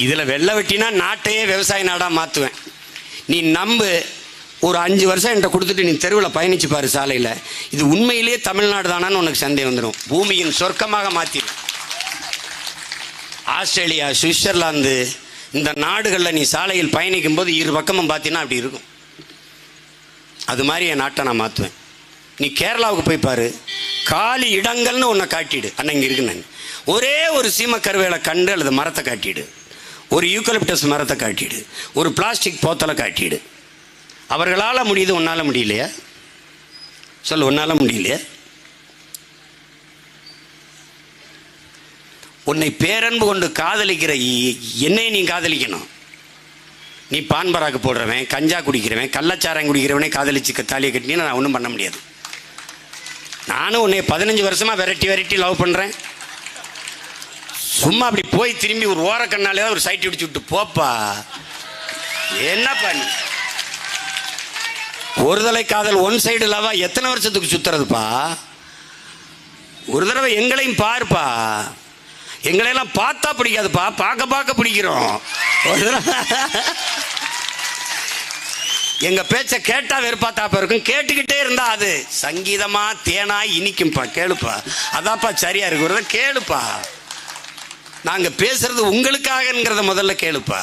இதில் வெள்ளை வெட்டினா நாட்டையே விவசாய நாடாக மாற்றுவேன். நீ நம்பு, ஒரு 5 வருஷம் என்கிட்ட கொடுத்துட்டு நீ தெருவில் பயணிச்சு பாரு சாலையில், இது உண்மையிலேயே தமிழ்நாடு தானான்னு உனக்கு சந்தேகம் வந்துடும். பூமியின் சொர்க்கமாக மாற்றிடும். ஆஸ்திரேலியா, சுவிட்சர்லாந்து, இந்த நாடுகளில் நீ சாலையில் பயணிக்கும் போது இரு பக்கமும் பார்த்தீங்கன்னா அப்படி இருக்கும். அது மாதிரி என் நாட்டை நான் மாற்றுவேன். நீ கேரளாவுக்கு போய் பாரு, காலி இடங்கள்னு ஒன்றை காட்டிடு. அண்ணன் இங்கே இருக்குன்னு ஒரே ஒரு சீமக்கருவேலை கண்டு அல்லது மரத்தை காட்டிடு, ஒரு யூக்கலிப்டஸ் மரத்தை காட்டிடு, ஒரு பிளாஸ்டிக் போத்தலை காட்டிடு. அவர்களால் முடியுது, உன்னால் முடியலையா? சொல்லு, உன்னால் முடியலையா? உன்னை பேரன்பு கொண்டு காதலிக்கிற என்னை நீ காதலிக்கணும். நீ பான் பராக்கு போடுறவன், கஞ்சா குடிக்கிறவன், கள்ளச்சாரம் குடிக்கிறவனே காதலிச்சு தாலியை கட்டினீன்னு நான் ஒன்றும் பண்ண முடியாது. நானும் உன்னை 15 வருஷமாக வெரைட்டி லவ் பண்ணுறேன். சும்மா அப்படி போய் திரும்பி ஒரு ஓரக்கண்ணாலே ஒரு சைட் அடிச்சு விட்டு போப்பா. என்னப்பா நீ ஒரு தலை காதல் ஒன் சைடு லவா எத்தனை வருஷத்துக்கு சுத்துறதுப்பா? ஒரு தடவை எங்களையும் பாருப்பா. எங்களையெல்லாம் பார்த்தா பிடிக்காதுப்பா, பார்க்க பிடிக்கிறோம். ஒரு தடவை எங்க பேச்ச கேட்டா வெறுப்பாத்தாப்ப இருக்கும், கேட்டுக்கிட்டே இருந்தா அது சங்கீதமா தேனா இனிக்கும்பா. கேளுப்பா, அதாப்பா சரியா இருக்கு. கேளுப்பா, நாங்க பேசுறது உங்களுக்காகங்கிறத முதல்ல கேளுப்பா.